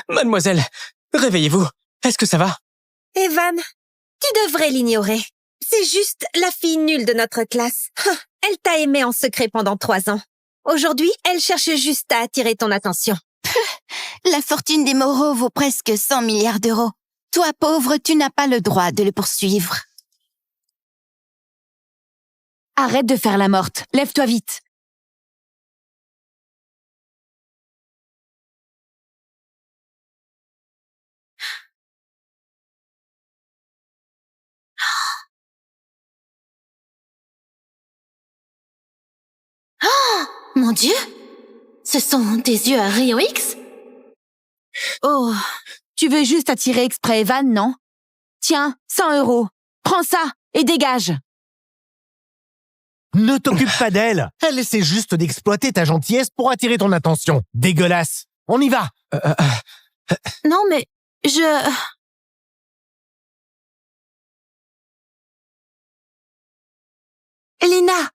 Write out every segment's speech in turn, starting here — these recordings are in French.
Mademoiselle, réveillez-vous. Est-ce que ça va? Evan, tu devrais l'ignorer. C'est juste la fille nulle de notre classe. Elle t'a aimé en secret pendant 3 ans. Aujourd'hui, elle cherche juste à attirer ton attention. La fortune des Moreau vaut presque 100 milliards d'euros. Toi, pauvre, tu n'as pas le droit de le poursuivre. Arrête de faire la morte. Lève-toi vite. Mon Dieu! Ce sont des yeux à rayons X? Oh, tu veux juste attirer exprès Evan, non? Tiens, 100 €. Prends ça et dégage. Ne t'occupe pas d'elle. Elle essaie juste d'exploiter ta gentillesse pour attirer ton attention. Dégueulasse. On y va. Non, mais Lina!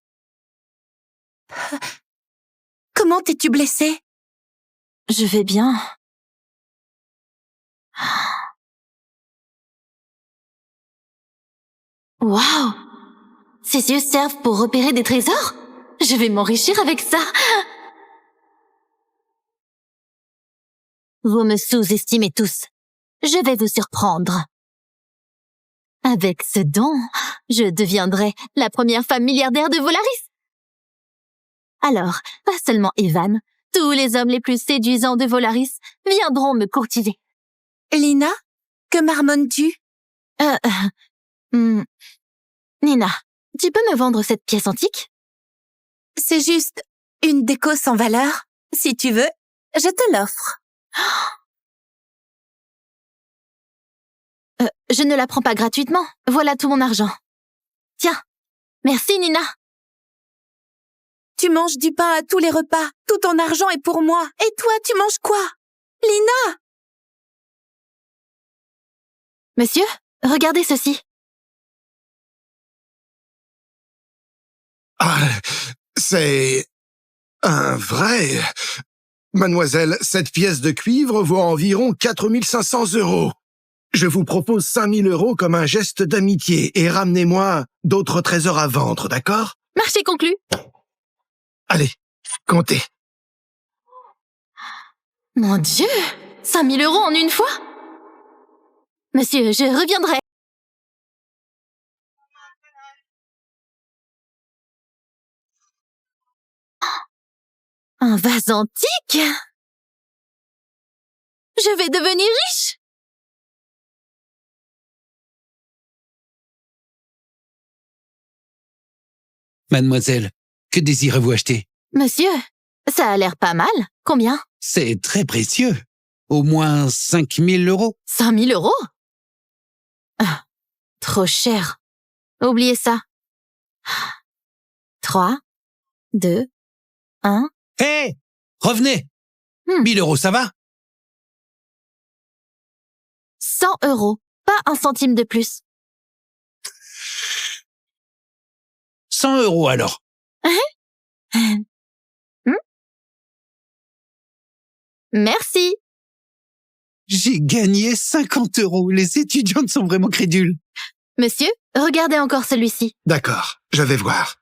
Comment t'es-tu blessée? Je vais bien. Waouh! Ces yeux servent pour repérer des trésors? Je vais m'enrichir avec ça. Vous me sous-estimez tous. Je vais vous surprendre. Avec ce don, je deviendrai la première femme milliardaire de Volaris. Alors, pas seulement Evan, tous les hommes les plus séduisants de Volaris viendront me courtiser. Lina, que marmonnes-tu? Nina, tu peux me vendre cette pièce antique? C'est juste une déco sans valeur. Si tu veux, je te l'offre. Je ne la prends pas gratuitement. Voilà tout mon argent. Tiens, merci Nina. Tu manges du pain à tous les repas. Tout ton argent est pour moi. Et toi, tu manges quoi? Lina! Monsieur, regardez ceci. Ah, c'est un vrai... Mademoiselle, cette pièce de cuivre vaut environ 4500 €. Je vous propose 5000 € comme un geste d'amitié et ramenez-moi d'autres trésors à vendre, d'accord? Marché conclu. Allez, comptez. Mon Dieu, 5000 € en une fois? Monsieur, je reviendrai. Un vase antique? Je vais devenir riche. Mademoiselle, que désirez-vous acheter? Monsieur, ça a l'air pas mal. Combien? C'est très précieux. Au moins 5000 €. 5000 €? Ah, trop cher. Oubliez ça. 3, 2, 1... Hé! Revenez! 1000 €, ça va? 100 €, pas un centime de plus. 100 € alors. Merci. J'ai gagné 50 €. Les étudiantes sont vraiment crédules. Monsieur, regardez encore celui-ci. D'accord, je vais voir.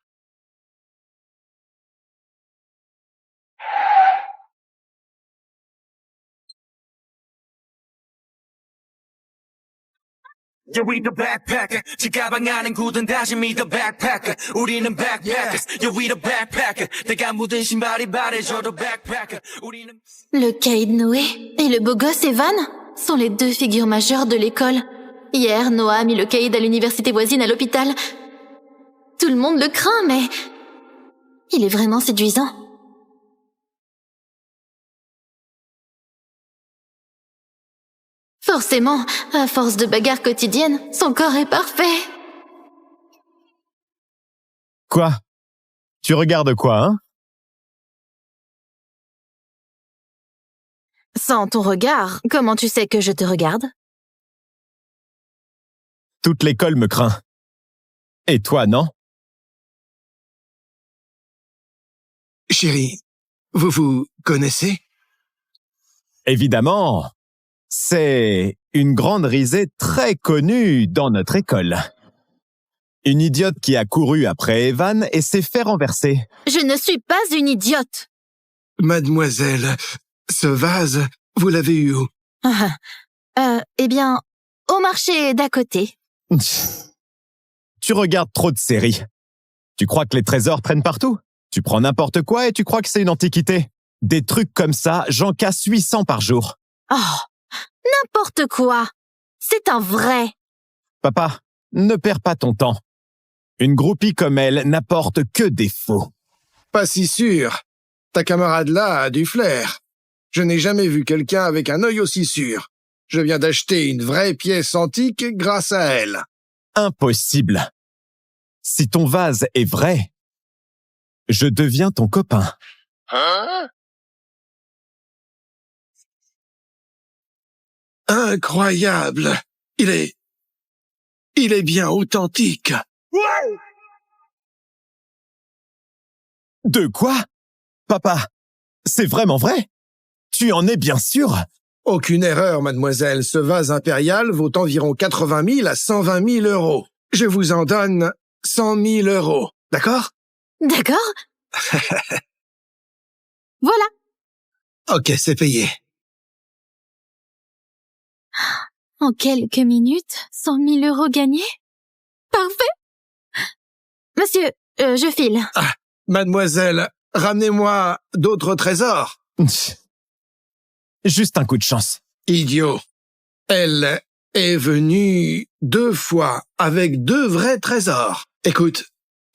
Yeah, we the backpacker. 지가방 안은 굳은 다시 me the backpacker. 우리는 backpackers. Yeah, we the backpacker. 내가 묻은 신발이 바래져도 backpacker. 우리는... Le caïd Noé et le beau gosse Evan sont les deux figures majeures de l'école. Hier, Noah a mis le caïd à l'université voisine à l'hôpital. Tout le monde le craint, mais... il est vraiment séduisant. Forcément, à force de bagarres quotidiennes, son corps est parfait. Quoi? Tu regardes quoi, hein? Sans ton regard, comment tu sais que je te regarde? Toute l'école me craint. Et toi, non? Chérie, vous vous connaissez? Évidemment. C'est une grande risée très connue dans notre école. Une idiote qui a couru après Evan et s'est fait renverser. Je ne suis pas une idiote. Mademoiselle, ce vase, vous l'avez eu où? Eh bien, au marché d'à côté. Tu regardes trop de séries. Tu crois que les trésors traînent partout? Tu prends n'importe quoi et tu crois que c'est une antiquité. Des trucs comme ça, j'en casse 800 par jour. Oh, n'importe quoi. C'est un vrai. Papa, ne perds pas ton temps. Une groupie comme elle n'apporte que des faux. Pas si sûr. Ta camarade là a du flair. Je n'ai jamais vu quelqu'un avec un œil aussi sûr. Je viens d'acheter une vraie pièce antique grâce à elle. Impossible. Si ton vase est vrai, je deviens ton copain. Hein? Incroyable. Il est bien authentique. De quoi? Papa, c'est vraiment vrai? Tu en es bien sûr? Aucune erreur, mademoiselle. Ce vase impérial vaut environ 80 000 à 120 000 euros. Je vous en donne 100 000 euros. D'accord? D'accord? Voilà. Ok, c'est payé. En quelques minutes, 100 000 euros gagnés? Parfait. Monsieur, je file. Ah, mademoiselle, ramenez-moi d'autres trésors. Juste un coup de chance. Idiot. Elle est venue 2 fois avec 2 vrais trésors. Écoute,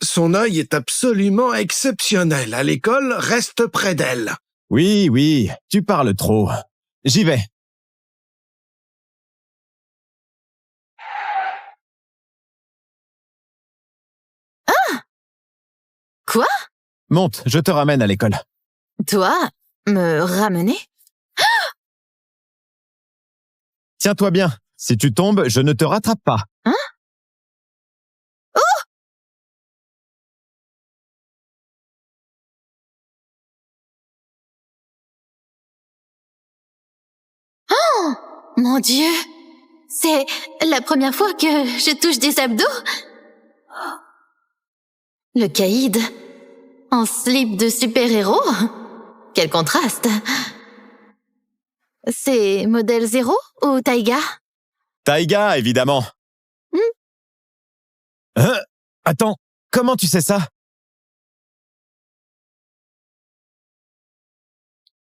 son œil est absolument exceptionnel. À l'école, reste près d'elle. Oui, tu parles trop. J'y vais. Ah! Quoi? Monte, je te ramène à l'école. Toi? Me ramener? Tiens-toi bien. Si tu tombes, je ne te rattrape pas. Hein? Oh! Oh! Mon Dieu! C'est la première fois que je touche des abdos? Le caïd en slip de super-héros? Quel contraste! C'est modèle 0 ou Taiga? Taiga, évidemment. Attends, comment tu sais ça?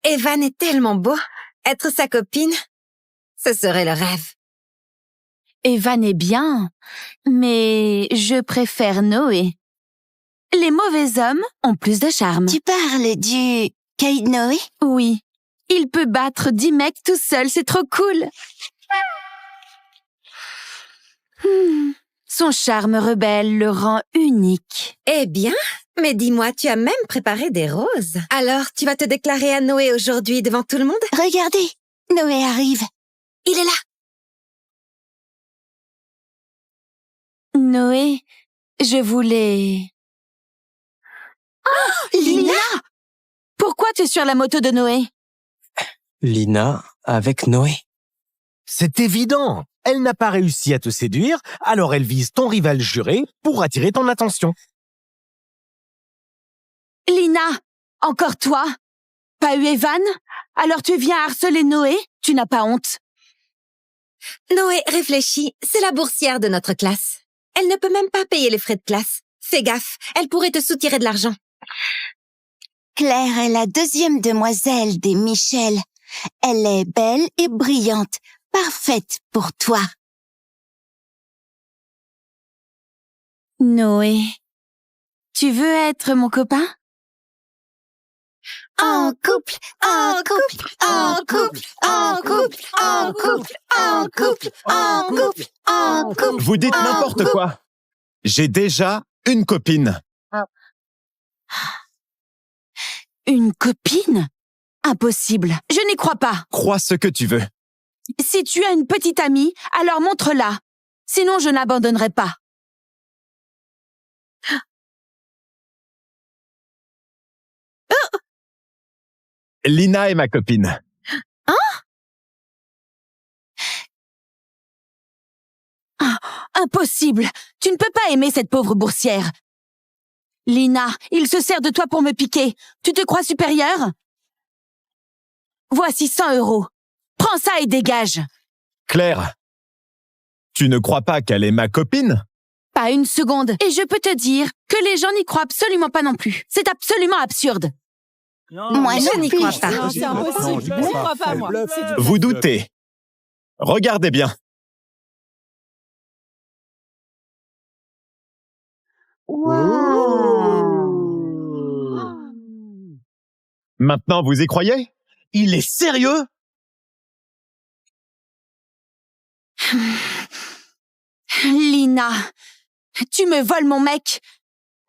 Evan est tellement beau. Être sa copine, ce serait le rêve. Evan est bien, mais je préfère Noé. Les mauvais hommes ont plus de charme. Tu parles du Caïd Noé? Oui. Il peut battre 10 mecs tout seul, c'est trop cool. Son charme rebelle le rend unique. Eh bien, mais dis-moi, tu as même préparé des roses. Alors, tu vas te déclarer à Noé aujourd'hui devant tout le monde? Regardez, Noé arrive. Il est là. Noé, je voulais... Oh, Lina! Pourquoi tu es sur la moto de Noé? Lina avec Noé. C'est évident. Elle n'a pas réussi à te séduire, alors elle vise ton rival juré pour attirer ton attention. Lina, encore toi? Pas eu Evan? Alors tu viens harceler Noé? Tu n'as pas honte? Noé, réfléchis, c'est la boursière de notre classe. Elle ne peut même pas payer les frais de classe. Fais gaffe, elle pourrait te soutirer de l'argent. Claire est la 2e demoiselle des Michel. Elle est belle et brillante, parfaite pour toi. Noé, tu veux être mon copain? En couple, en couple, en couple, en couple, en couple, en couple, en couple, en couple. Vous dites n'importe quoi. J'ai déjà une copine. Une copine? Impossible, je n'y crois pas. Crois ce que tu veux. Si tu as une petite amie, alors montre-la. Sinon, je n'abandonnerai pas. Lina est ma copine. Hein? Impossible! Tu ne peux pas aimer cette pauvre boursière. Lina, il se sert de toi pour me piquer. Tu te crois supérieure? Voici 100 €. Prends ça et dégage. Claire, tu ne crois pas qu'elle est ma copine? Pas une seconde. Et je peux te dire que les gens n'y croient absolument pas non plus. C'est absolument absurde. Moi, je n'y crois pas. Non, c'est impossible. Je n'y crois pas, moi. Vous doutez. Regardez bien. Maintenant, vous y croyez? Il est sérieux? Lina, tu me voles mon mec.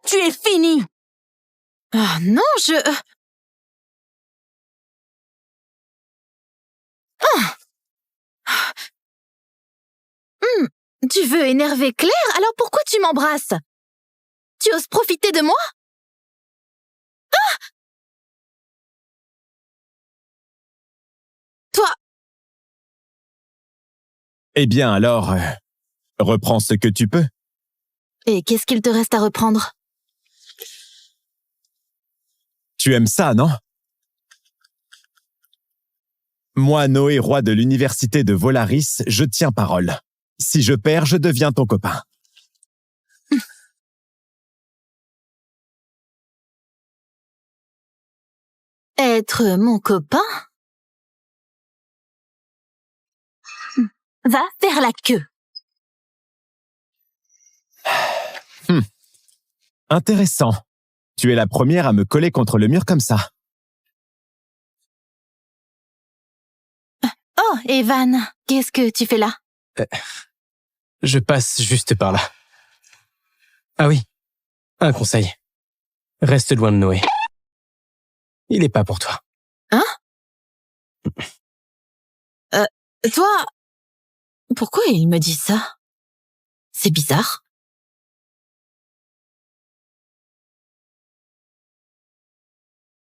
Tu es finie. Oh non, Tu veux énerver Claire? Alors pourquoi tu m'embrasses? Tu oses profiter de moi? Toi, Eh bien alors, reprends ce que tu peux. et qu'est-ce qu'il te reste à reprendre? Tu aimes ça, non? Moi, Noé, roi de l'université de Volaris, je tiens parole. Si je perds, je deviens ton copain. Être mon copain? Va faire la queue. Intéressant. Tu es la première à me coller contre le mur comme ça. Oh, Evan, qu'est-ce que tu fais là? Je passe juste par là. Ah oui, un conseil. Reste loin de Noé. Il est pas pour toi. Hein? Toi, pourquoi il me dit ça? C'est bizarre.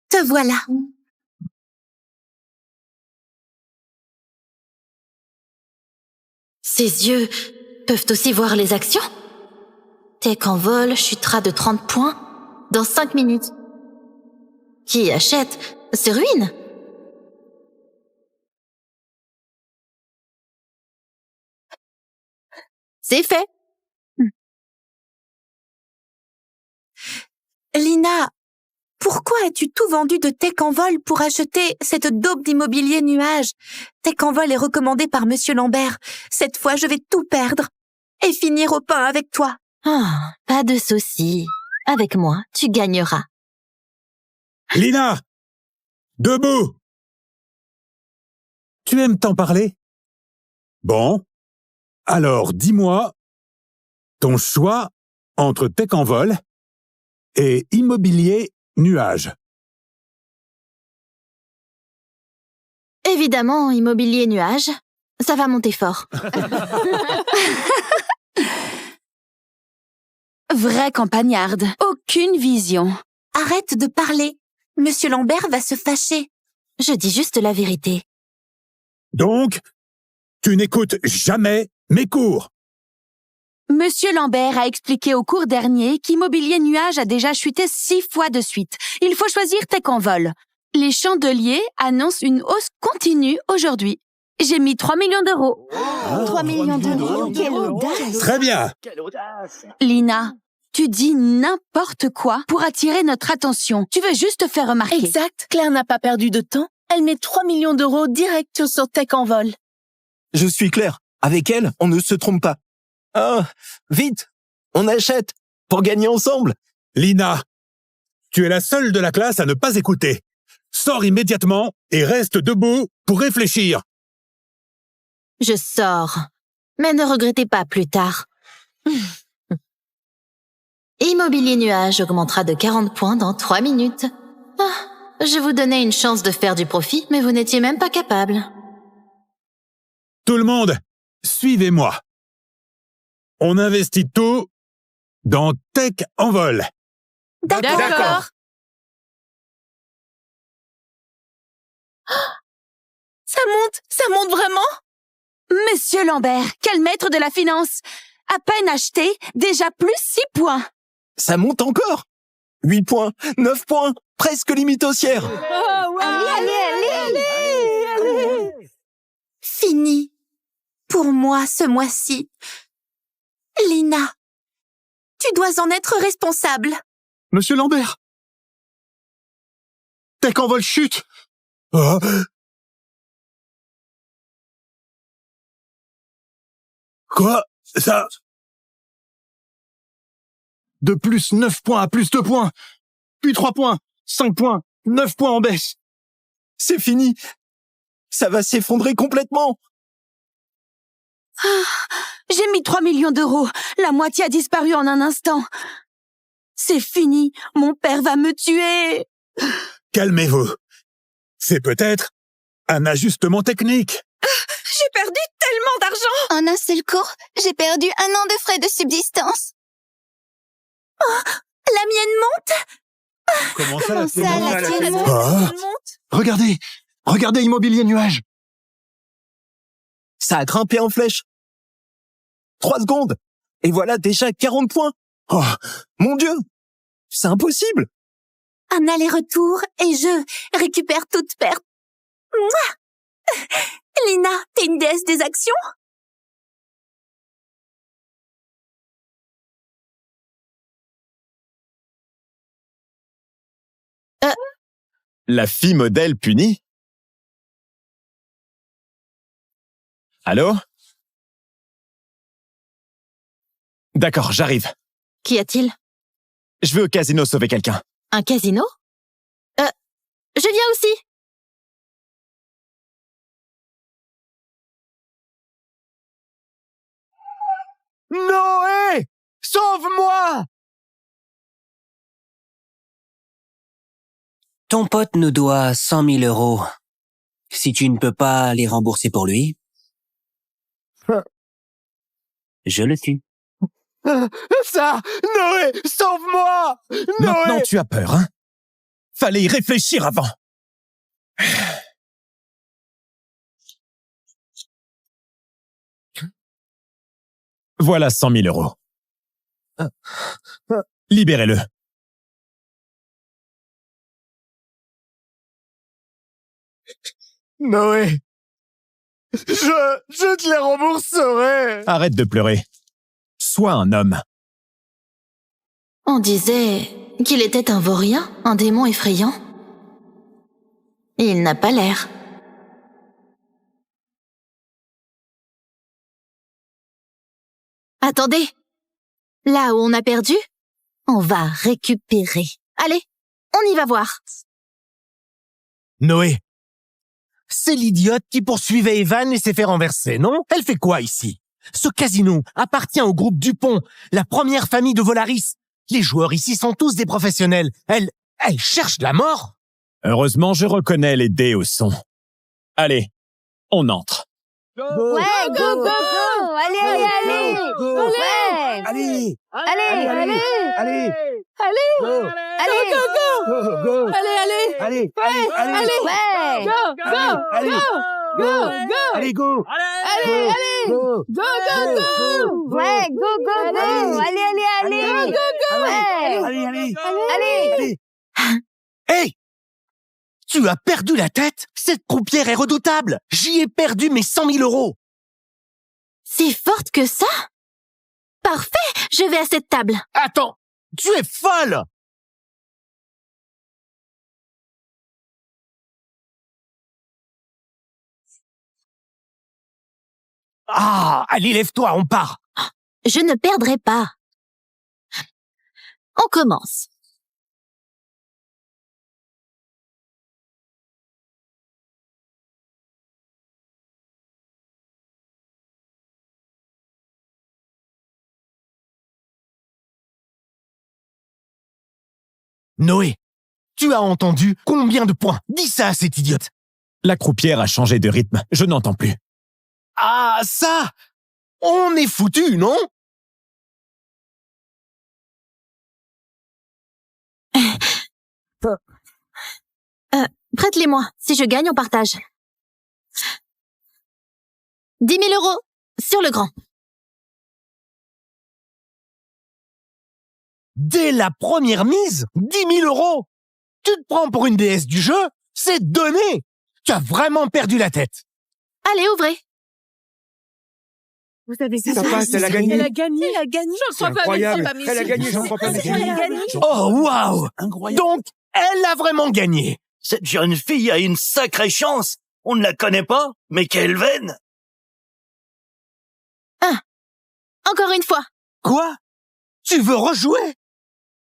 Te voilà. Ses yeux peuvent aussi voir les actions. Tech en vol chutera de 30 points dans 5 minutes. Qui achète se ruine. C'est fait. Lina, pourquoi as-tu tout vendu de Tech en vol pour acheter cette daube d'immobilier nuage? Tech en vol est recommandé par Monsieur Lambert. Cette fois, je vais tout perdre et finir au pain avec toi. Ah, pas de souci. Avec moi, tu gagneras. Lina! Debout! Tu aimes t'en parler? Bon. Alors, dis-moi ton choix entre Tech en vol et immobilier nuage. Évidemment, immobilier nuage, ça va monter fort. Vraie campagnarde. Aucune vision. Arrête de parler. Monsieur Lambert va se fâcher. Je dis juste la vérité. Donc, tu n'écoutes jamais mes cours. Monsieur Lambert a expliqué au cours dernier qu'immobilier nuage a déjà chuté 6 fois de suite. Il faut choisir Tech en vol. Les chandeliers annoncent une hausse continue aujourd'hui. J'ai mis 3 millions d'euros. 3 millions d'euros, quelle audace! Très bien. Lina, tu dis n'importe quoi pour attirer notre attention. Tu veux juste te faire remarquer. Exact. Claire n'a pas perdu de temps. Elle met 3 millions d'euros direct sur Tech en vol. Je suis clair. Avec elle, on ne se trompe pas. Ah, vite, on achète pour gagner ensemble. Lina, tu es la seule de la classe à ne pas écouter. Sors immédiatement et reste debout pour réfléchir. Je sors. Mais ne regrettez pas plus tard. Immobilier nuage augmentera de 40 points dans 3 minutes. Ah, je vous donnais une chance de faire du profit, mais vous n'étiez même pas capable. Tout le monde, suivez-moi. On investit tout dans Tech en vol. D'accord. Ça monte vraiment? Monsieur Lambert, quel maître de la finance! À peine acheté, déjà plus 6 points. Ça monte encore. 8 points, 9 points, presque limite haussière. Allez. Fini. Pour moi, ce mois-ci. Lina, tu dois en être responsable. Monsieur Lambert. Tech Envol chute. Oh. Quoi? Ça? De plus 9 points à plus 2 points. Puis 3 points, 5 points, 9 points en baisse. C'est fini. Ça va s'effondrer complètement. J'ai mis 3 millions d'euros. La moitié a disparu en un instant. C'est fini. Mon père va me tuer. Calmez-vous. C'est peut-être un ajustement technique. J'ai perdu tellement d'argent. En un seul cours, j'ai perdu 1 an de frais de subsistance. Oh, la mienne monte. Comment ça, Comment ça, la tienne monte? monte. Regardez Immobilier Nuage. Ça a grimpé en flèche. 3 secondes. Et voilà déjà 40 points. Oh, mon Dieu. C'est impossible. Un aller-retour et je récupère toute perte. Mouah. Lina, t'es une déesse des actions? La fille modèle punie? Allô? D'accord, j'arrive. Qu'y a-t-il? Je vais au casino sauver quelqu'un. Un casino? Je viens aussi. Noé! Sauve-moi! Ton pote nous doit 100 000 euros. Si tu ne peux pas les rembourser pour lui, je le tue. Ça! Noé! Sauve-moi! Maintenant tu as peur, hein? Fallait y réfléchir avant. Voilà 100 000 euros. Libérez-le. Noé! Je te les rembourserai! Arrête de pleurer. Sois un homme. On disait qu'il était un vaurien, un démon effrayant. Il n'a pas l'air. Attendez. Là où on a perdu, on va récupérer. Allez, on y va voir. Noé! C'est l'idiote qui poursuivait Evan et s'est fait renverser, non? Elle fait quoi ici? Ce casino appartient au groupe Dupont, la première famille de Volaris. Les joueurs ici sont tous des professionnels. Elle cherche la mort. Heureusement, je reconnais les dés au son. Allez, on entre. Ouais, go, go, go! Allez, allez, allez! Ouais! Allez! Allez, allez! Allez! Allez! Allez, go, go! Go! Allez, allez! Allez! Allez! Ouais! Go! Allez! Go, go! Allez, go! Allez, allez! Go! Go, go, go! Ouais, go, go, go! Allez, allez, allez! Go, go, go! Ouais! Allez, allez! Allez! Hey! Tu as perdu la tête? Cette croupière est redoutable! J'y ai perdu mes 100 000 euros! Si forte que ça? Parfait, je vais à cette table. Attends! Tu es folle! Ah! Allez, lève-toi, on part! Je ne perdrai pas. On commence. Noé, tu as entendu combien de points? Dis ça à cette idiote. La croupière a changé de rythme. Je n'entends plus. Ah, ça! On est foutu, non? Prête-les-moi. Si je gagne, on partage. 10 000 euros sur le grand. Dès la première mise, 10 000 euros. Tu te prends pour une déesse du jeu? C'est donné. Tu as vraiment perdu la tête. Allez, ouvrez. Vous avez Ça passe, elle a gagné. Elle a gagné. Elle a gagné. C'est incroyable. Elle a gagné, j'en crois pas. Elle a gagné. Oh, waouh. Donc, elle a vraiment gagné. Cette jeune fille a une sacrée chance. On ne la connaît pas, mais quelle veine! Encore une fois. Quoi? Tu veux rejouer?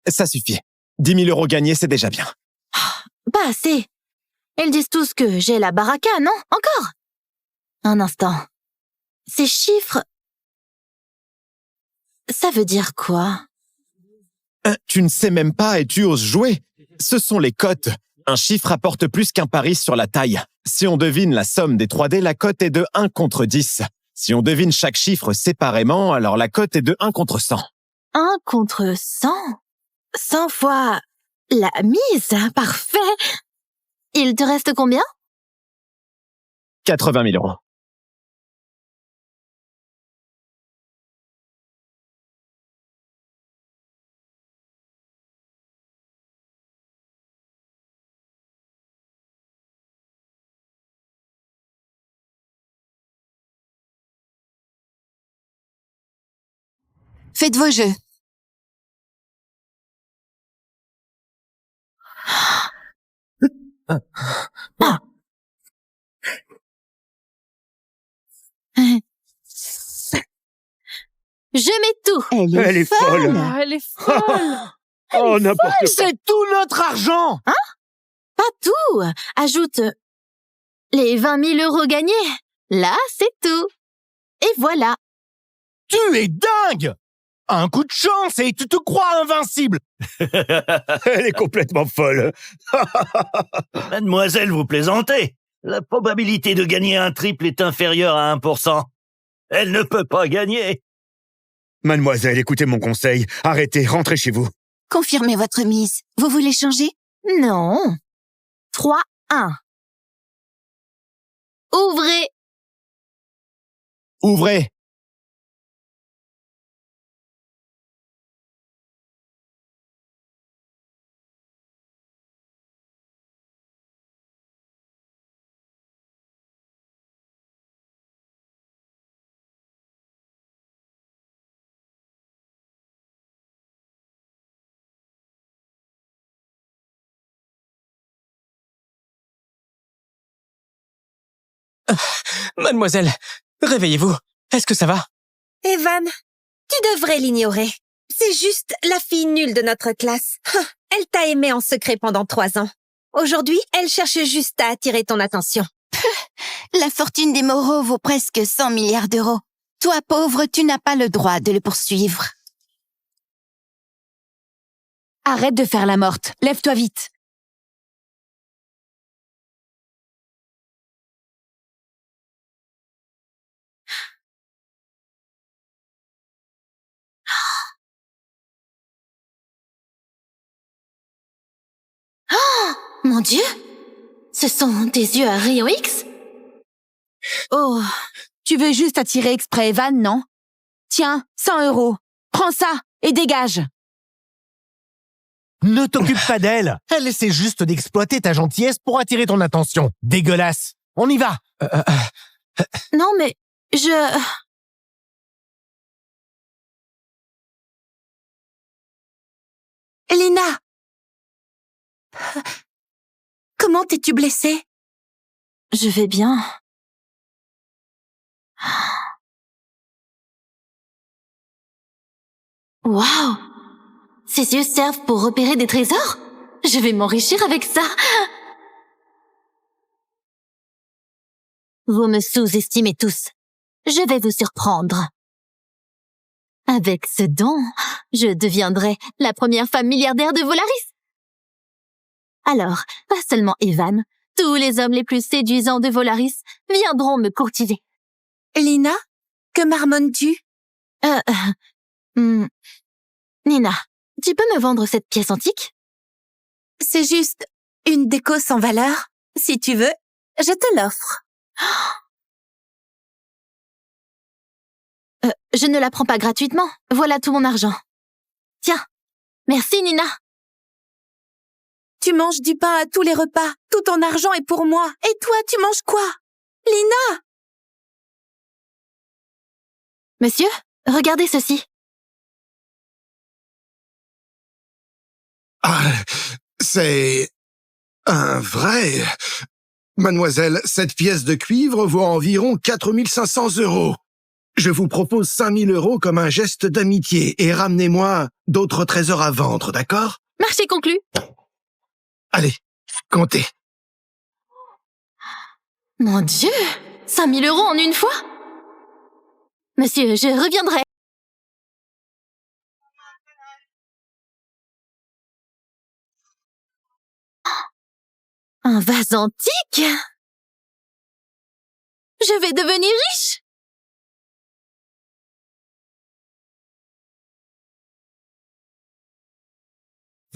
Ça suffit. 10 000 euros gagnés, c'est déjà bien. Pas assez. Ils disent tous que j'ai la baraka, non? Encore? Un instant. Ces chiffres... Ça veut dire quoi? Tu ne sais même pas et tu oses jouer. Ce sont les cotes. Un chiffre rapporte plus qu'un pari sur la taille. Si on devine la somme des 3D, la cote est de 1 contre 10. Si on devine chaque chiffre séparément, alors la cote est de 1 contre 100. 1 contre 100? 100 fois la mise, parfait. Il te reste combien? 80 000 euros. Faites vos jeux. Je mets tout. Elle est folle. Elle est folle. Oh, n'importe quoi. C'est tout notre argent. Hein? Pas tout. Ajoute les 20 000 euros gagnés. Là, c'est tout. Et voilà. Tu es dingue. Un coup de chance et tu te crois invincible. Elle est complètement folle. Mademoiselle, vous plaisantez. La probabilité de gagner un triple est inférieure à 1%. Elle ne peut pas gagner. Mademoiselle, écoutez mon conseil. Arrêtez, rentrez chez vous. Confirmez votre mise. Vous voulez changer? Non. 3-1. Ouvrez. Ouvrez. Mademoiselle, réveillez-vous. Est-ce que ça va? Evan, tu devrais l'ignorer. C'est juste la fille nulle de notre classe. Elle t'a aimé en secret pendant 3 ans. Aujourd'hui, elle cherche juste à attirer ton attention. La fortune des Moreau vaut presque 100 milliards d'euros. Toi, pauvre, tu n'as pas le droit de le poursuivre. Arrête de faire la morte. Lève-toi vite. Oh, mon Dieu! Ce sont des yeux à rayons X? Oh, tu veux juste attirer exprès Evan, non? Tiens, 100 euros. Prends ça et dégage. Ne t'occupe pas d'elle. Elle essaie juste d'exploiter ta gentillesse pour attirer ton attention. Dégueulasse. On y va. Non, mais je... Lina! Comment t'es-tu blessée? Je vais bien. Waouh! Ces yeux servent pour repérer des trésors? Je vais m'enrichir avec ça. Vous me sous-estimez tous. Je vais vous surprendre. Avec ce don, je deviendrai la première femme milliardaire de Volaris. Alors, pas seulement Evan, tous les hommes les plus séduisants de Volaris viendront me courtiser. Lina, que marmonnes-tu? Nina, tu peux me vendre cette pièce antique? C'est juste une déco sans valeur. Si tu veux, je te l'offre. Je ne la prends pas gratuitement. Voilà tout mon argent. Tiens, Merci, Nina. Tu manges du pain à tous les repas. Tout ton argent est pour moi. Et toi, tu manges quoi? Lina! Monsieur, regardez ceci. Ah, c'est un vrai... Mademoiselle, cette pièce de cuivre vaut environ 4500 €. Je vous propose 5000 € comme un geste d'amitié et ramenez-moi d'autres trésors à vendre, d'accord? Marché conclu. Allez, comptez. Mon Dieu, 5000 € en une fois? Monsieur, je reviendrai. Un vase antique? Je vais devenir riche!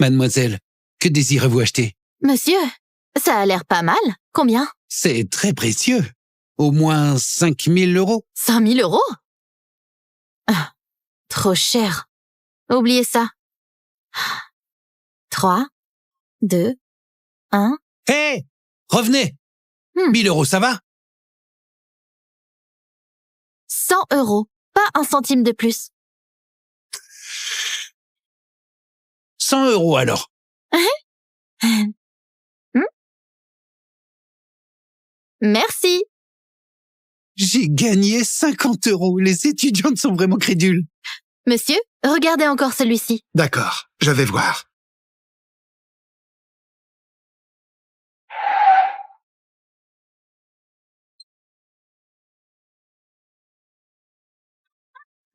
Mademoiselle, que désirez-vous acheter? Monsieur, ça a l'air pas mal. Combien? C'est très précieux. Au moins 5000 €. 5000 €? Ah, trop cher. Oubliez ça. 3, 2, 1... Hé! Revenez! 1000 €, ça va? 100 €. Pas un centime de plus. 100 € alors. Merci. J'ai gagné 50 €. Les étudiantes sont vraiment crédules. Monsieur, regardez encore celui-ci. D'accord, je vais voir.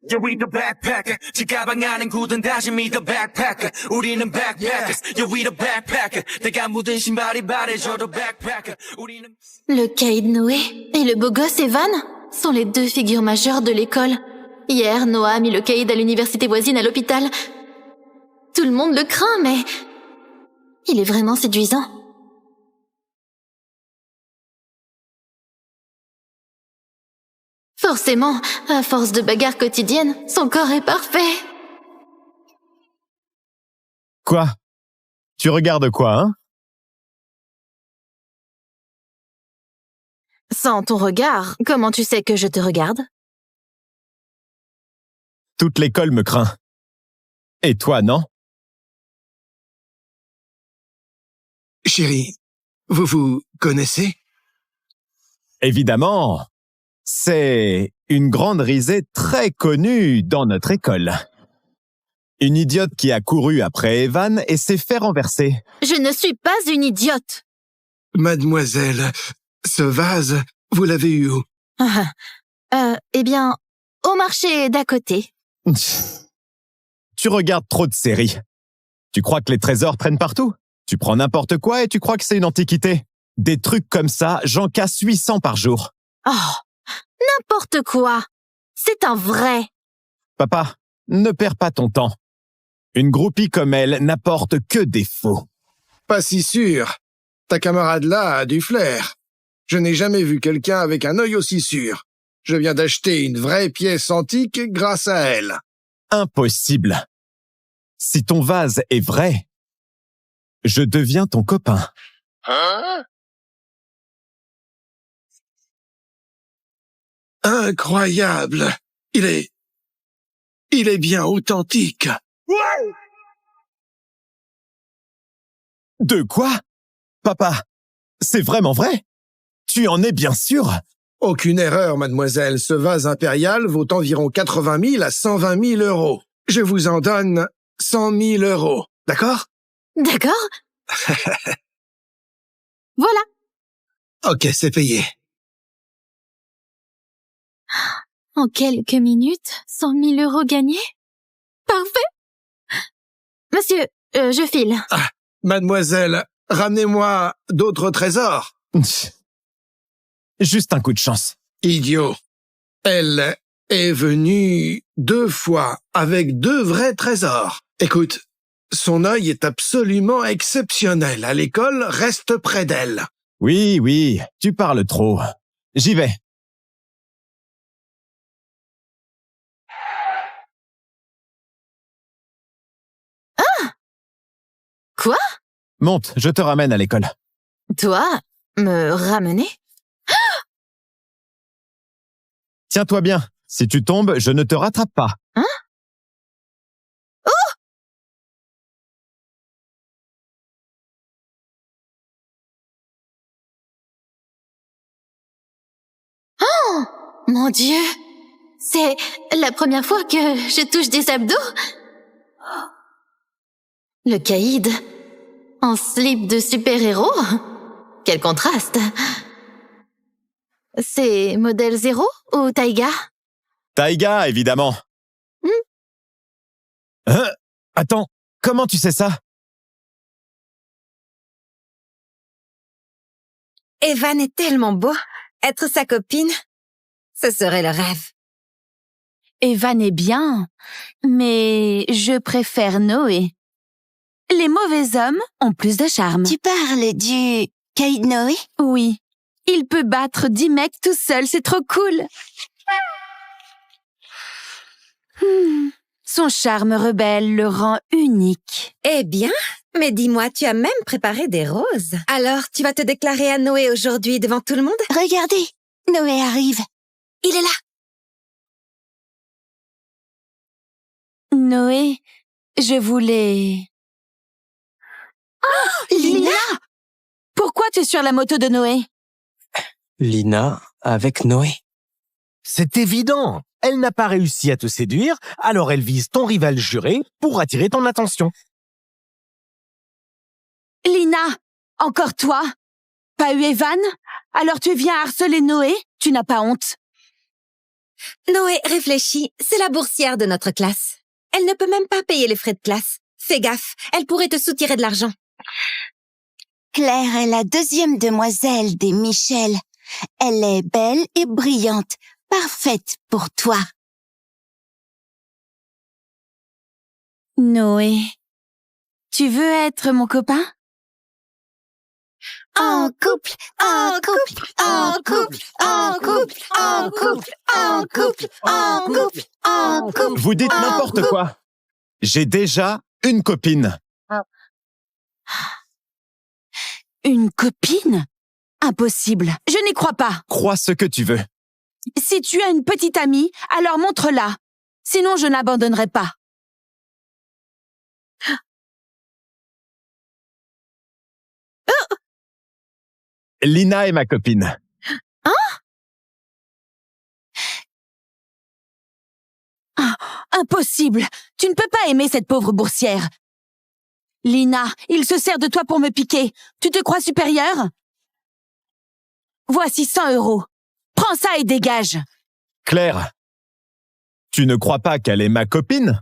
Yeah, we the backpacker. 지가방 안엔 굳은 다짐이 the backpacker. 우리는 backpackers. Yeah, we the backpacker. 내가 묻은 신발이 바래줘 the backpacker. 우리는... Le caïd Noé et le beau gosse Evan sont les deux figures majeures de l'école. Hier, Noah a mis le caïd à l'université voisine à l'hôpital. Tout le monde le craint, mais... il est vraiment séduisant. Forcément, à force de bagarres quotidiennes, son corps est parfait. Quoi? Tu regardes quoi, hein? Sans ton regard, comment tu sais que je te regarde? Toute l'école me craint. Et toi, non? Chérie, vous vous connaissez? Évidemment. C'est une grande risée très connue dans notre école. Une idiote qui a couru après Evan et s'est fait renverser. Je ne suis pas une idiote. Mademoiselle, ce vase, vous l'avez eu où? Eh bien, au marché d'à côté. Tu regardes trop de séries. Tu crois que les trésors traînent partout? Tu prends n'importe quoi et tu crois que c'est une antiquité. Des trucs comme ça, j'en casse 800 par jour. Oh, n'importe quoi. C'est un vrai. Papa, ne perds pas ton temps. Une groupie comme elle n'apporte que des faux. Pas si sûr. Ta camarade là a du flair. Je n'ai jamais vu quelqu'un avec un œil aussi sûr. Je viens d'acheter une vraie pièce antique grâce à elle. Impossible. Si ton vase est vrai, je deviens ton copain. Hein? Incroyable. Il est bien authentique. De quoi? Papa, c'est vraiment vrai? Tu en es bien sûr? Aucune erreur, mademoiselle. Ce vase impérial vaut environ 80 000 à 120 000 euros. Je vous en donne 100 000 euros. D'accord? D'accord. Voilà. Ok, c'est payé. En quelques minutes, 100 000 euros gagnés? Parfait. Monsieur, je file. Ah, mademoiselle, ramenez-moi d'autres trésors. Juste un coup de chance. Idiot. Elle est venue 2 fois avec 2 vrais trésors. Écoute, son œil est absolument exceptionnel. À l'école, reste près d'elle. Oui, tu parles trop. J'y vais. Ah! Monte, je te ramène à l'école. Toi, me ramener? Tiens-toi bien. Si tu tombes, je ne te rattrape pas. Hein? Oh! Oh! Mon Dieu! C'est la première fois que je touche des abdos. Le caïd en slip de super-héros? Quel contraste! C'est modèle 0 ou Taiga? Taiga, évidemment. Attends, comment tu sais ça? Evan est tellement beau. Être sa copine, ce serait le rêve. Evan est bien, mais je préfère Noé. Les mauvais hommes ont plus de charme. Tu parles du caïd Noé? Oui. Il peut battre 10 mecs tout seul, c'est trop cool. Son charme rebelle le rend unique. Eh bien, mais dis-moi, tu as même préparé des roses. Alors, tu vas te déclarer à Noé aujourd'hui devant tout le monde? Regardez, Noé arrive. Il est là. Noé, je voulais... Oh, Lina! Pourquoi tu es sur la moto de Noé? Lina avec Noé. C'est évident. Elle n'a pas réussi à te séduire, alors elle vise ton rival juré pour attirer ton attention. Lina, encore toi? Pas eu Evan? Alors tu viens harceler Noé? Tu n'as pas honte? Noé, réfléchis, c'est la boursière de notre classe. Elle ne peut même pas payer les frais de classe. Fais gaffe, elle pourrait te soutirer de l'argent. Claire est la deuxième demoiselle des Michel. Elle est belle et brillante, parfaite pour toi. Noé, tu veux être mon copain? En couple, en couple, en couple, en couple, en couple, en couple, en couple, en couple. Vous dites n'importe quoi. J'ai déjà une copine. Une copine? Impossible. Je n'y crois pas. Crois ce que tu veux. Si tu as une petite amie, alors montre-la. Sinon, je n'abandonnerai pas. Lina est ma copine. Hein? Ah, impossible. Tu ne peux pas aimer cette pauvre boursière. Lina, il se sert de toi pour me piquer. Tu te crois supérieure? Voici 100 €. Prends ça et dégage. Claire, tu ne crois pas qu'elle est ma copine?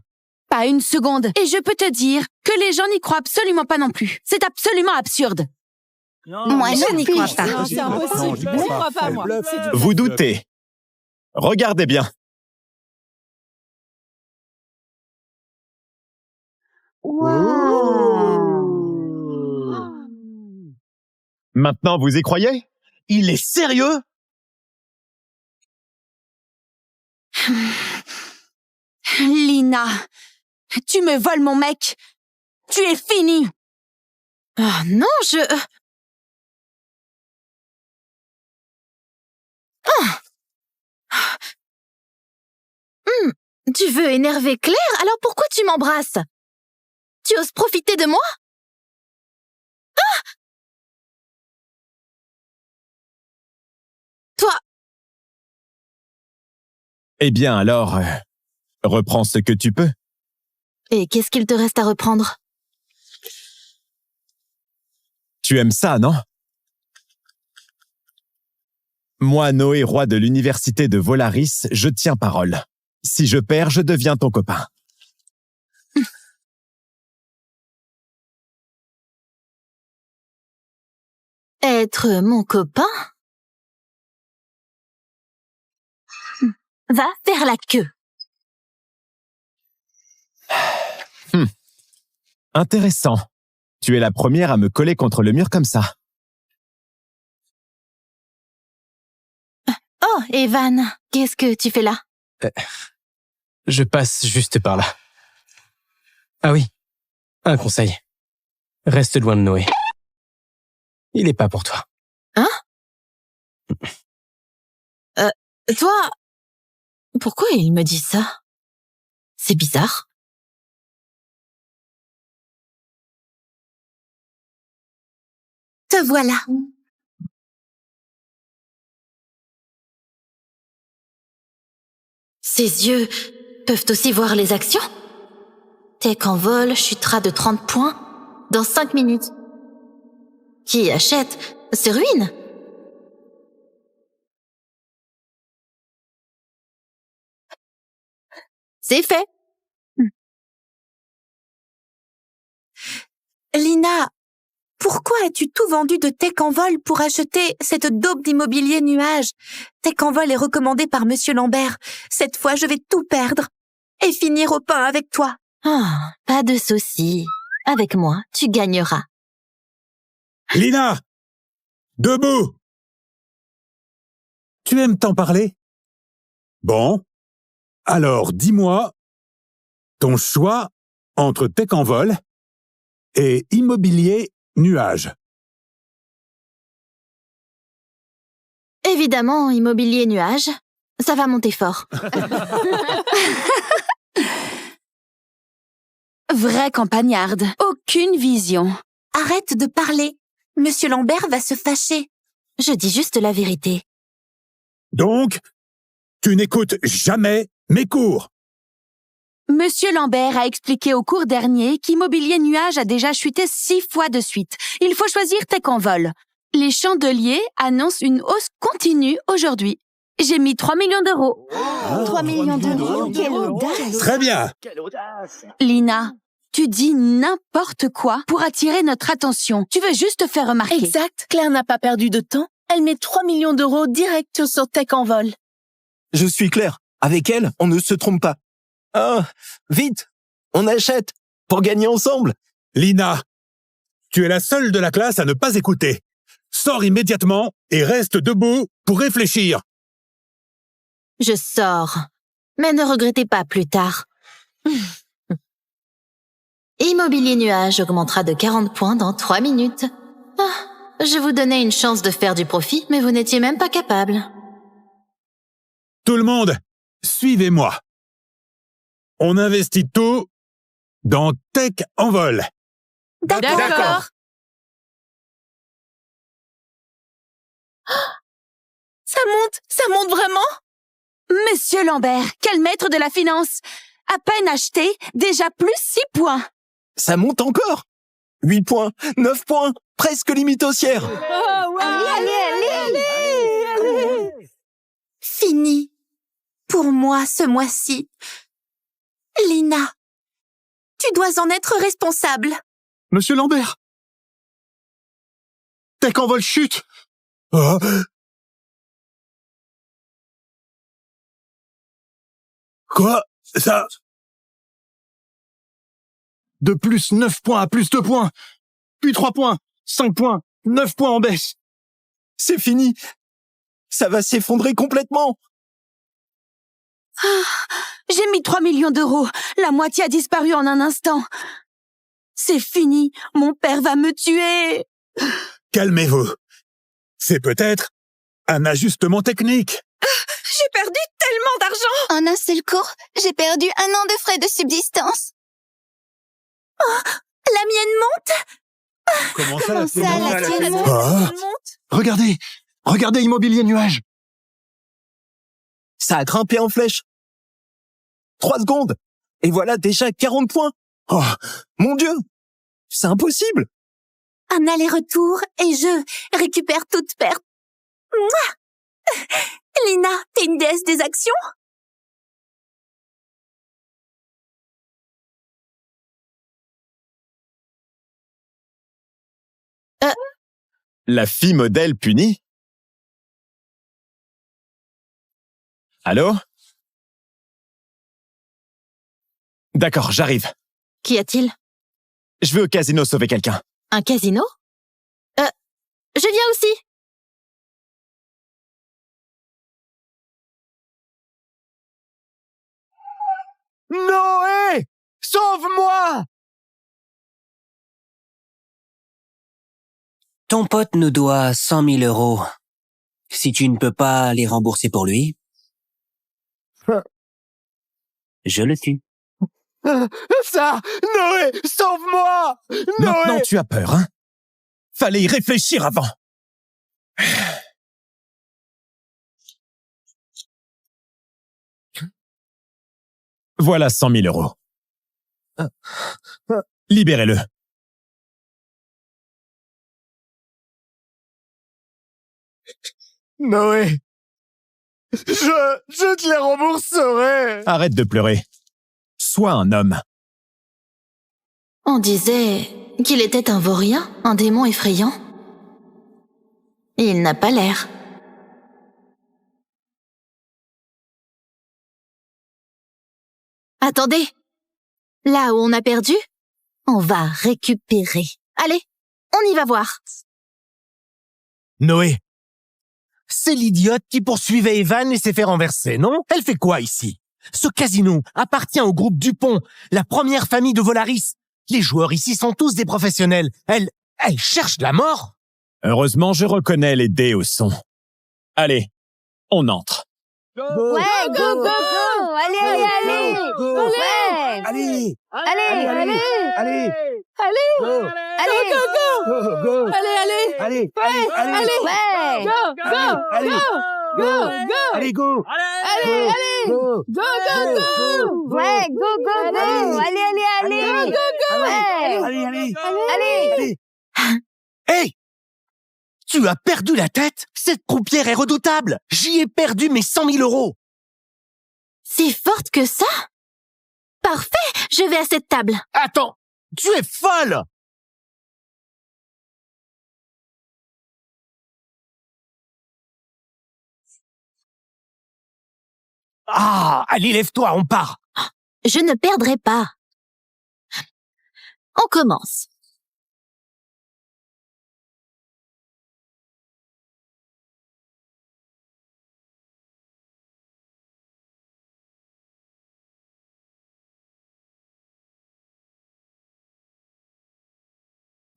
Pas une seconde. Et je peux te dire que les gens n'y croient absolument pas non plus. C'est absolument absurde. Moi, je n'y crois pas. Non, c'est impossible. Je n'y crois pas, moi. C'est du- Vous doutez. Regardez bien. Maintenant, vous y croyez? Il est sérieux? Lina, tu me voles mon mec. Tu es finie. Oh non, tu veux énerver Claire? Alors pourquoi tu m'embrasses? Tu oses profiter de moi? Toi, Eh bien alors, reprends ce que tu peux. et qu'est-ce qu'il te reste à reprendre? Tu aimes ça, non? Moi, Noé, roi de l'université de Volaris, je tiens parole. Si je perds, je deviens ton copain. Être mon copain? Va faire la queue. Intéressant. Tu es la première à me coller contre le mur comme ça. Oh, Evan, qu'est-ce que tu fais là? Je passe juste par là. Ah oui, un conseil. Reste loin de Noé. Il est pas pour toi. Hein? Toi, pourquoi il me dit ça? C'est bizarre. Te voilà. Ses yeux peuvent aussi voir les actions. Tech en vol chutera de 30 points dans 5 minutes. Qui achète se ruine. C'est fait. Lina, pourquoi as-tu tout vendu de Tech en vol pour acheter cette daube d'immobilier nuage? Tech en vol est recommandé par Monsieur Lambert. Cette fois, je vais tout perdre et finir au pain avec toi. Ah, pas de souci. Avec moi, tu gagneras. Lina! Debout! Tu aimes t'en parler? Bon. Alors, dis-moi ton choix entre Tech en vol et immobilier nuage. Évidemment, immobilier nuage. Ça va monter fort. Vraie campagnarde. Aucune vision. Arrête de parler. Monsieur Lambert va se fâcher. Je dis juste la vérité. Donc, tu n'écoutes jamais mes cours. Monsieur Lambert a expliqué au cours dernier qu'Immobilier Nuage a déjà chuté 6 fois de suite. Il faut choisir Tech en vol. Les chandeliers annoncent une hausse continue aujourd'hui. J'ai mis 3 millions d'euros. 3 millions d'euros, quelle audace! Très bien. Lina, tu dis n'importe quoi pour attirer notre attention. Tu veux juste te faire remarquer. Exact. Claire n'a pas perdu de temps. Elle met 3 millions d'euros direct sur Tech en vol. Je suis clair. Avec elle, on ne se trompe pas. Ah, vite, on achète pour gagner ensemble. Lina, tu es la seule de la classe à ne pas écouter. Sors immédiatement et reste debout pour réfléchir. Je sors. Mais ne regrettez pas plus tard. Immobilier nuage augmentera de 40 points dans 3 minutes. Ah, je vous donnais une chance de faire du profit, mais vous n'étiez même pas capable. Tout le monde, suivez-moi. On investit tout dans Tech en vol. D'accord. Ça monte vraiment? Monsieur Lambert, quel maître de la finance! À peine acheté, déjà plus 6 points. Ça monte encore. 8 points, 9 points, presque limite haussière. Oh, ouais. Allez. Fini. Pour moi, ce mois-ci. Lina, tu dois en être responsable. Monsieur Lambert. Tech en vol chute. Oh. Quoi? Ça? De plus 9 points à plus 2 points. Puis 3 points, 5 points, 9 points en baisse. C'est fini. Ça va s'effondrer complètement. J'ai mis 3 millions d'euros. La moitié a disparu en un instant. C'est fini. Mon père va me tuer. Calmez-vous. C'est peut-être un ajustement technique. J'ai perdu tellement d'argent! En un seul cours, j'ai perdu 1 an de frais de subsistance. Oh, la mienne monte? Comment ça, la tienne monte? Ah. Regardez Immobilier Nuage. Ça a grimpé en flèche. 3 secondes. Et voilà déjà 40 points. Oh, mon Dieu. C'est impossible. Un aller-retour et je récupère toute perte. Mouah! Lina, t'es une déesse des actions? La fille modèle punie? Allô? D'accord, j'arrive. Qu'y a-t-il? Je vais au casino sauver quelqu'un. Un casino? Je viens aussi. Noé! Sauve-moi! Ton pote nous doit 100 000 euros. Si tu ne peux pas les rembourser pour lui, je le tue. Ça! Noé! Sauve-moi! Maintenant Noé! tu as peur, hein? Fallait y réfléchir avant. Voilà 100 000 euros. Libérez-le. Noé! Je te les rembourserai! Arrête de pleurer. Sois un homme. On disait qu'il était un vaurien, un démon effrayant. Il n'a pas l'air. Attendez. Là où on a perdu, on va récupérer. Allez, on y va voir. Noé! C'est l'idiote qui poursuivait Evan et s'est fait renverser, non? Elle fait quoi ici? Ce casino appartient au groupe Dupont, la première famille de Volaris. Les joueurs ici sont tous des professionnels. Elle cherche la mort. Heureusement, je reconnais les dés au son. Allez, on entre. Ouais, go, go, go! Allez, allez, allez! Ouais! Allez! Allez, allez! Allez! Allez! Go! Allez, go, go! Go! Go! Allez, allez! Allez! Ouais! Allez! Ouais! Go, go, Allez! go! Go, go! Allez, go! Allez, allez! Go! Go, go, go! Ouais, go, go, go! Allez, allez, allez! Go, go, go! Ouais! Allez, allez! Allez! Hey! Tu as perdu la tête? Cette croupière est redoutable! J'y ai perdu mes 100 000 euros! Si forte que ça? Parfait, je vais à cette table. Attends! Tu es folle! Ah! Allez, lève-toi, on part! Je ne perdrai pas. On commence.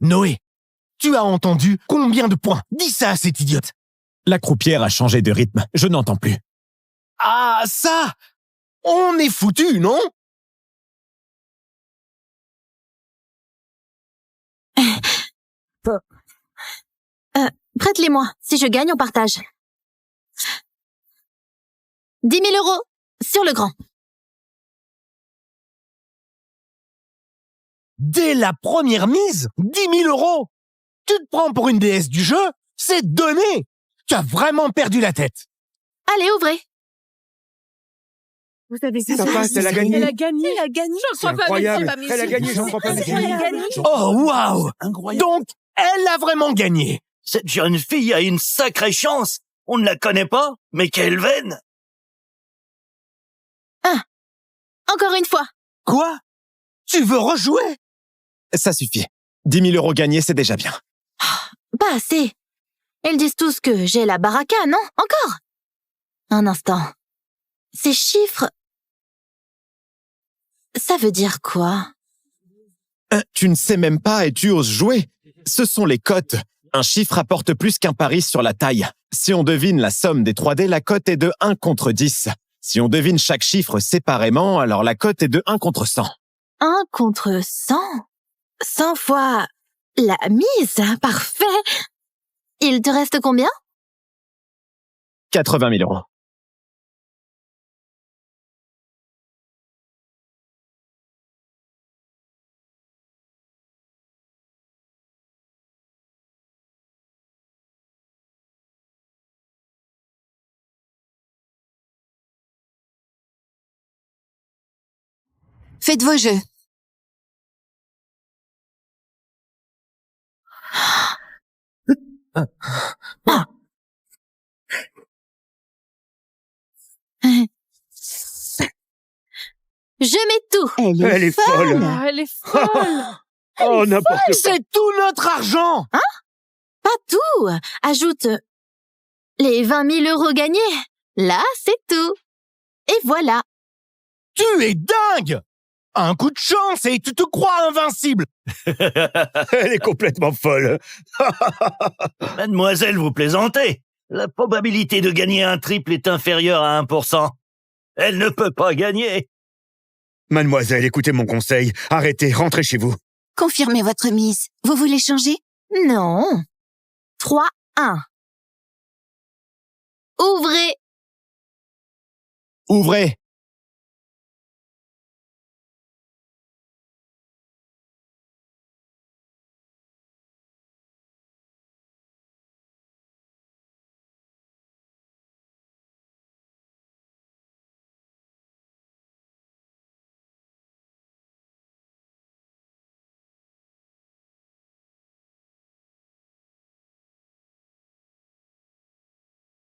Noé, tu as entendu combien de points? Dis ça à cette idiote! La croupière a changé de rythme. Je n'entends plus. Ah, ça! On est foutu, non? Prête-les-moi. Si je gagne, on partage. 10 000 euros sur le grand. Dès la première mise, 10 000 euros! Tu te prends pour une déesse du jeu? C'est donné! Tu as vraiment perdu la tête! Allez, ouvrez. Vous savez, Ça passe, elle a gagné. Elle a gagné. Elle a gagné. C'est incroyable. Elle a gagné, j'en crois pas. Oh, waouh! Donc, elle a vraiment gagné! Cette jeune fille a une sacrée chance. On ne la connaît pas, mais quelle veine! Encore une fois. Quoi? Tu veux rejouer? Ça suffit. 10 000 euros gagnés, c'est déjà bien. Pas assez. Ils disent tous que j'ai la baraka, non? Encore? Un instant. Ces chiffres... Ça veut dire quoi? Tu ne sais même pas et tu oses jouer. Ce sont les cotes. Un chiffre apporte plus qu'un pari sur la taille. Si on devine la somme des 3 dés, la cote est de 1 contre 10. Si on devine chaque chiffre séparément, alors la cote est de 1 contre 100. 1 contre 100? 100 fois la mise, parfait. Il te reste combien? 80 000 euros. Faites vos jeux. Je mets tout. Elle est folle. Ah, elle est folle. Oh, n'importe quoi. C'est tout notre argent! Hein? Pas tout. Ajoute les 20 000 euros gagnés. Là, c'est tout. Et voilà. Tu es dingue! Un coup de chance et tu te crois invincible. Elle est complètement folle. Mademoiselle, vous plaisantez. La probabilité de gagner un triple est inférieure à 1%. Elle ne peut pas gagner. Mademoiselle, écoutez mon conseil. Arrêtez, rentrez chez vous. Confirmez votre mise. Vous voulez changer? Non. 3-1. Ouvrez. Ouvrez.